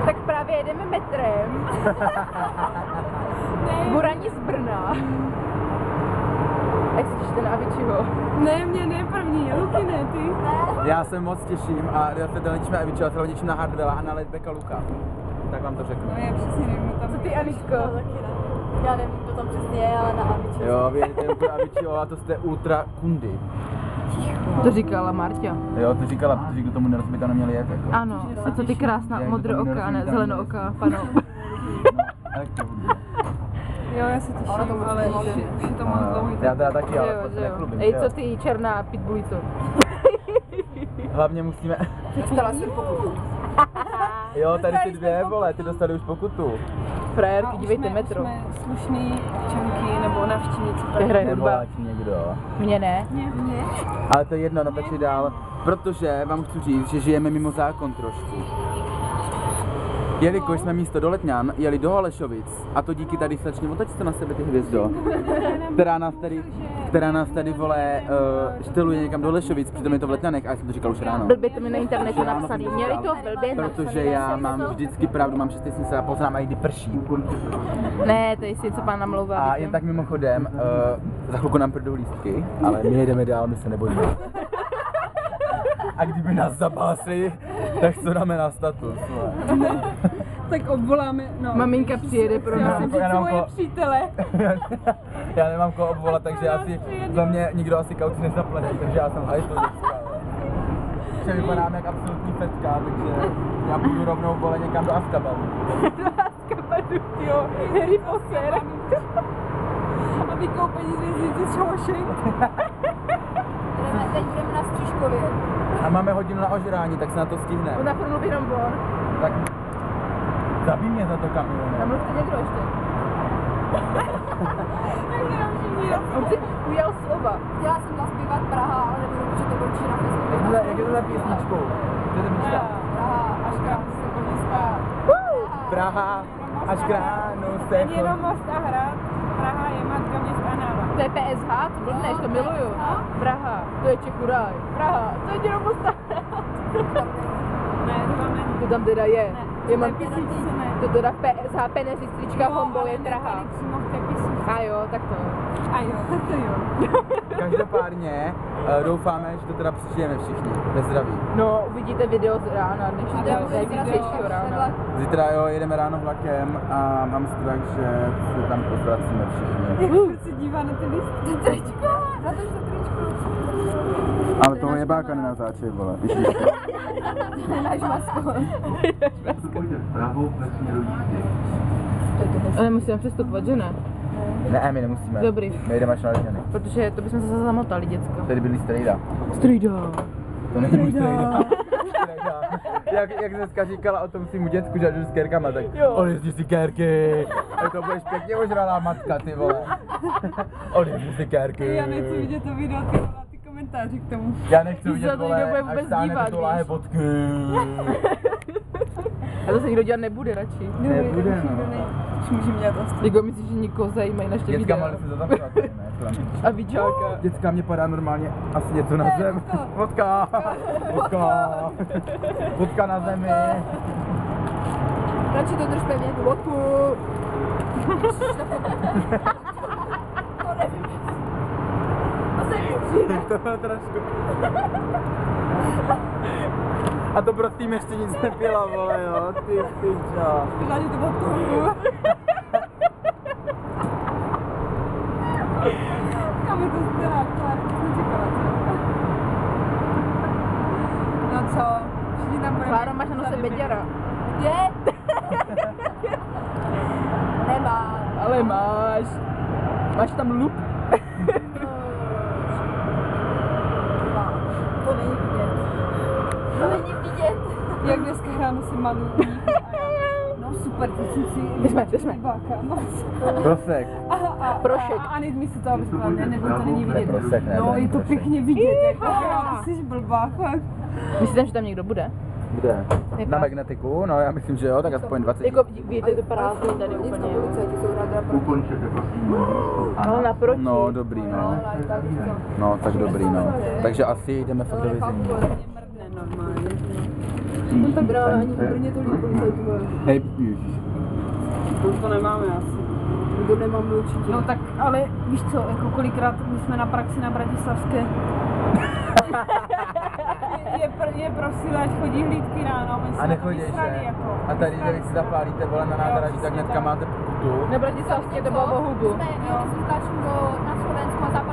Tak právě jedeme metrem. Burani z Brna. Jak se těšíte na Avicího? Ne, mě ne první, Luky ne, ty. Já se moc těším a já se těším na Avicího, já se těším na Hardwella a na Ledbeka Luka. Tak vám to řeknu. No já přesně nevím, tam. Co ty, Aničko? Já nevím, kdo tam přesně je, ale na Avicii. Jo, věděte pro Avicího a to jste ultra kundy. To říkala Marťa. Jo, to říkala, protože kdo tomu nerozumí, tam neměli jet jako. Ano, a co ty krásná modrooká, ne zelenooká, pano. Tak to bude. Jo, já se těším, ale už je to moc dlouhý. Já teda taky, ale Jo, to se jo. nechlubím. Ej, že co jo? ty černá pitbullico? Hlavně musíme... Dostala jsem pokutu. Jo, tady ty dvě, vole, ty dostali už pokutu. Frajerky, dívejte metro. Jsme slušný občanky nebo navštěvníci. Ty hraje Nebo hudba. ti někdo. Mně ne. Mě? Ale to je jedno, natočit dál, protože vám chci říct, že žijeme mimo zákon trošku. Jelikož jsme místo do Letňan jeli do Holešovic, a to díky tady slečně, otočte na sebe ty hvězdo, která nás tady vole šteluje někam do Holešovic, přitom je to v Letňanech a já jsem to říkal už ráno. Blbě to mi na internetu napsaný. Měli to blbě napsaný. Protože já mám vždycky pravdu, mám štěstí se a poznám i kdy prší. Ne, to je si co pán namlouvá. A jen tak mimochodem, za chvilku nám prdou lístky, ale my jedeme dál, my se nebojíme. A kdyby nás zabásli, tak co dáme na status? Tak obvoláme, no. Maminka přijede pro Já nás. jsem říct moje přítele. Já nemám koho obvolat, takže asi za mě nikdo asi kauci nezaplatí, takže já jsem hajtl dneska. Že vypadám jak absolutní fetka, takže já půjdu rovnou vole někam do Azkabanu. Do Azkabanu, jo, Harry Potter. A vykoupení z věznice z Shawshank. Teď budeme na Střížkově. A máme hodinu na ožrání, tak se na to stihneme. Ona furt mluví jenom von. Tak zabij mě za to kamione. A mluvte někdo ještě. On si ujal slova. Chtěla jsem zaspívat Praha, ale nebudu, protože to končí na Facebooku. Jak je to za písničkou? To je to písnička. Praha, až krám se chodí spát. Praha, až k ránu se Ani jenom most a hrad. Praha je matka města Náva. To je PSH, co blbneš, to miluju. Praha, to je Čechuraj. Praha, to je jenom Mosta. Ne, to tam není. To tam teda je. Je mám Písničce ne. to teda v PSH peneřistrička Hombo je Praha. Přímo v té písničce. A jo, tak to. A jo, tak to jo. Každopádně doufáme, že to teda přežijeme všichni, ve zdraví. No, uvidíte video z rána, dnešního, zítřejšího rána. Zítra jo, jedeme ráno vlakem a mám strach, že se tam pozvracíme všichni. Jak se dívá na ty listy. Tričko, na to tričko. Ale toho jebáka nenatáčej, vole. Náš maskot. Ale musíme přestupovat, že ne? Ne, my nemusíme. Dobrý. My jdeme až na Letňany. Protože to bychom se zase zamotali, děcko. Tady byli strejda. Strejda. To není můj strejda. Jak dneska říkala o tom svýmu děcku, že jdu s kérkama, tak odjezdí si kérky. Tak to budeš pěkně ožralá matka, ty vole. Odjezdí si kérky. Já nechci vidět to video, ty vole, ty komentáře k tomu. Já nechci Ty se vidět, na to vole, někdo bude až vůbec stáhne dívat, to láhe víš. vodky. A to se nikdo dělat nebude radši. Nebude, no. Už můžeme dělat ostro. Jako myslíš, že nikoho zajímají naše Děcka videa. mohli se zatapovat, ne? A víčáka. Děcka mě padá normálně asi něco na zem. Vodka! Vodka! Vodka na zemi! Radši to drž pevně, tu vodku. To nevím. To se nevím. To bylo trošku. A to prostým ještě nic nepila, vole, jo, ty piča. Žádný to vodku. Kam je to zdá, Klára, to jsem čekala. No co? Všichni tam budeme. Kláro, máš na nose beďara. Je? Nemá. Ale máš. Máš tam lup. To není vidět. To není vidět. Jak dneska ráno si malují. No super, ty jsi si... Jdeme. Báka, moc. Prosek. Prošek. A Anit mi se to vypadá, ne, nebo to není vidět. Prosek, ne, No, to není je to prosek. pěkně vidět, jako, ty jsi blbá, fakt. Myslíte, že tam někdo bude? Kde? Jaká? Na magnetiku? No já myslím, že jo, tak aspoň 20. Jako, víte, to prázdný tady úplně. Ty jsou ráda proti. No, naproti. No, dobrý, no. No, tak dobrý, no. Takže asi jdeme fakt do vězení. Mrdne normálně. No tak právě ani v Brně tolik policajtů máš. Hej, ježiš. To nemáme asi. To nemáme určitě. No tak, ale víš co, jako kolikrát my jsme na praxi na Bratislavské. je prosila, ať chodí hlídky ráno, my A jsme nechodíš, vysrali ne? jako. A tady, když si zapálíte vole na nádraží, tak hnedka máte pokutu. Na Bratislavské to bylo o hubu. Jsme jeli s Lukášem na Slovensku a zapadli